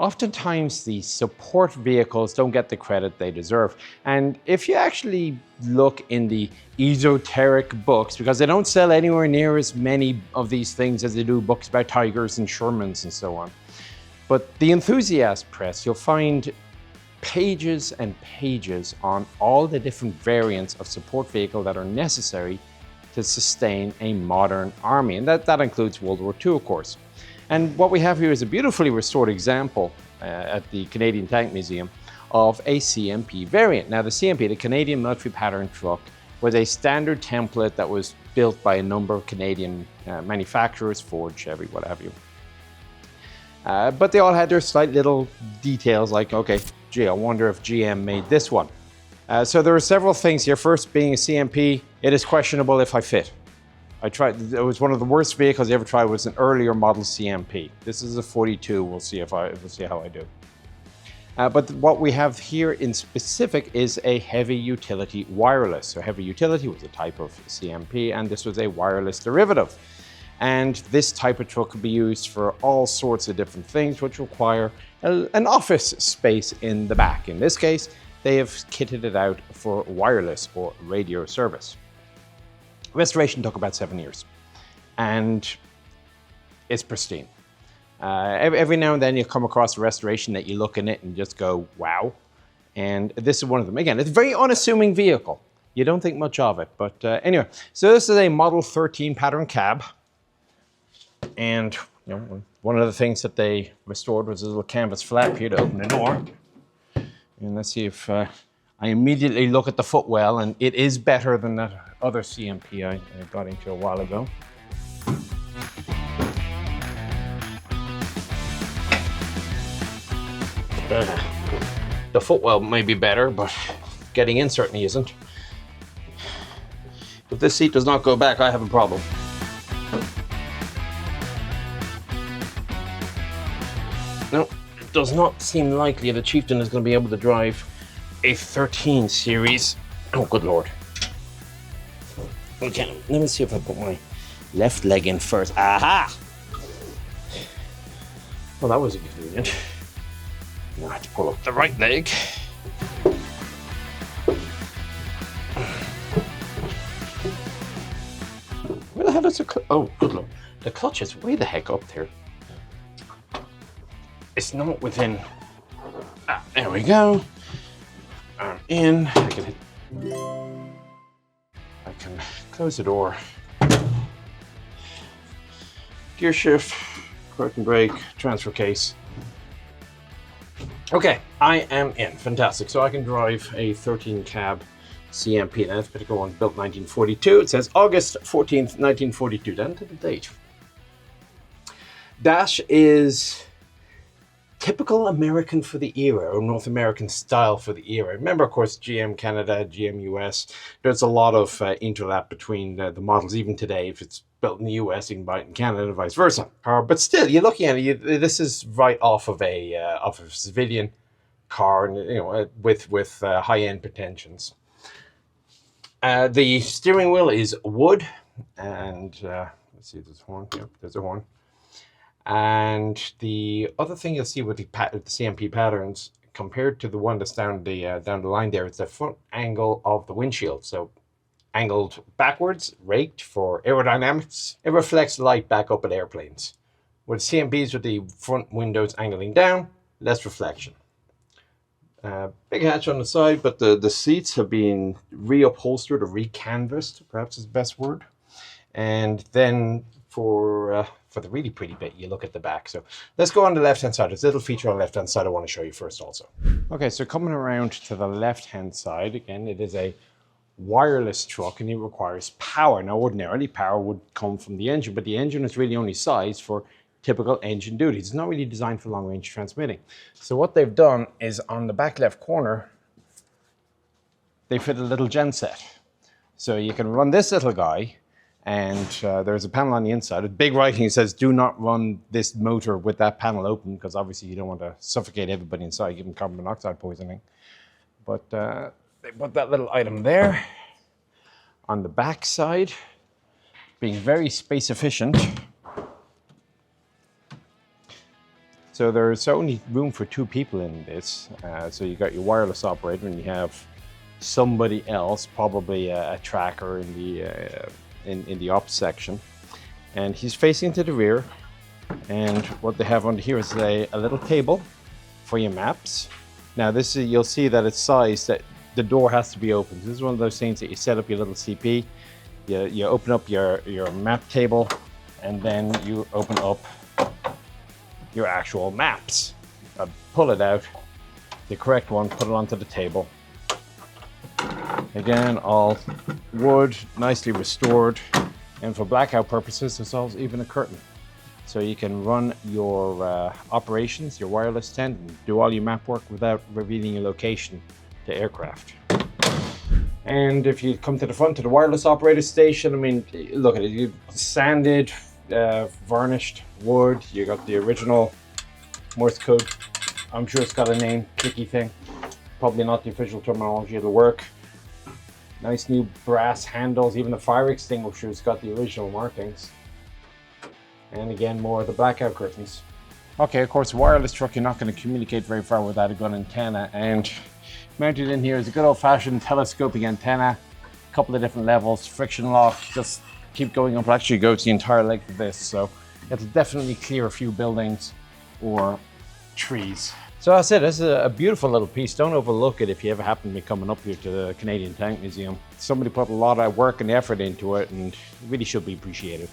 oftentimes the support vehicles don't get the credit they deserve. And if you actually look in the esoteric books, because they don't sell anywhere near as many of these things as they do books about Tigers and Shermans and so on. But the enthusiast press, you'll find pages and pages on all the different variants of support vehicle that are necessary to sustain a modern army. And that includes World War II, of course. And what we have here is a beautifully restored example at the Canadian Tank Museum of a CMP variant. Now the CMP, the Canadian Military Pattern Truck, was a standard template that was built by a number of Canadian manufacturers, Ford, Chevy, what have you. But they all had their slight little details like, okay, gee, I wonder if GM made this one. So there are several things here. First, being a CMP, it is questionable if I fit. I tried, it was one of the worst vehicles I ever tried, was an earlier model CMP. This is a 42, we'll see how I do. But what we have here in specific is a heavy utility wireless. So heavy utility was a type of CMP, and this was a wireless derivative. And this type of truck could be used for all sorts of different things, which require an office space in the back. In this case, they have kitted it out for wireless or radio service. Restoration took about 7 years, and it's pristine. Every now and then you come across a restoration that you look in it and just go, wow. And this is one of them. Again, it's a very unassuming vehicle. You don't think much of it, but anyway. So this is a Model 13 pattern cab. And you know, one of the things that they restored was a little canvas flap here to open the door. And let's see if I immediately look at the footwell, and it is better than that other CMP I got into a while ago. The footwell may be better, but getting in certainly isn't. If this seat does not go back, I have a problem. No, it does not seem likely the Chieftain is going to be able to drive a 13 series. Oh, good Lord. Okay, let me see if I put my left leg in first. Aha! Well, that was inconvenient. Now I have to pull up the right leg. Where the hell is the clutch? Oh, good Lord. The clutch is way the heck up there. It's not within. Ah, there we go. I'm in. I can close the door. Gear shift, curtain brake, transfer case. Okay, I am in. Fantastic. So I can drive a 13 cab CMP. Now, this particular one's built 1942. It says August 14th, 1942. Down to the date. Dash is typical American for the era, or North American style for the era. Remember, of course, GM Canada, GM US. There's a lot of interlap between the models, even today. If it's built in the US, you can buy it in Canada, and vice versa. But still, you're looking at it. This is right off of a civilian car, and you know, with high-end pretensions. The steering wheel is wood, and let's see, there's a horn. Yep, there's a horn. And the other thing you'll see with the CMP patterns, compared to the one that's down the line there, it's the front angle of the windshield. So angled backwards, raked for aerodynamics. It reflects light back up at airplanes. With CMPs with the front windows angling down, less reflection. Big hatch on the side, but the seats have been reupholstered or recanvassed, perhaps is the best word. And then for the really pretty bit, you look at the back. So let's go on the left-hand side. There's a little feature on the left-hand side I want to show you first also. Okay, so coming around to the left-hand side, again, it is a wireless truck and it requires power. Now, ordinarily, power would come from the engine, but the engine is really only sized for typical engine duties. It's not really designed for long-range transmitting. So what they've done is on the back left corner, they fit a little genset. So you can run this little guy, and there's a panel on the inside. With big writing, it says, do not run this motor with that panel open, because obviously you don't want to suffocate everybody inside, give them carbon monoxide poisoning. But they put that little item there. On the back side, being very space efficient. So there's only room for 2 people in this. So you got your wireless operator and you have somebody else, probably a tracker in the ops section. And he's facing to the rear. And what they have under here is a little table for your maps. Now this is, you'll see that it's sized that the door has to be open. This is one of those things that you set up your little CP, you open up your map table, and then you open up your actual maps. Pull it out, the correct one, put it onto the table. Again, all wood, nicely restored. And for blackout purposes, there's also even a curtain. So you can run your operations, your wireless tent, and do all your map work without revealing your location to aircraft. And if you come to the front of the wireless operator station, I mean, look at it, you've sanded, varnished wood, you got the original Morse code. I'm sure it's got a name, clicky thing. Probably not the official terminology, it'll work. Nice new brass handles, even the fire extinguisher's got the original markings. And again, more of the blackout curtains. Okay, of course, wireless truck, you're not going to communicate very far without a gun antenna. And mounted in here is a good old-fashioned telescoping antenna, a couple of different levels, friction lock, just keep going up. Actually goes the entire length of this, so it'll definitely clear a few buildings or trees. So that's it. This is a beautiful little piece. Don't overlook it if you ever happen to be coming up here to the Canadian Tank Museum. Somebody put a lot of work and effort into it, and it really should be appreciated.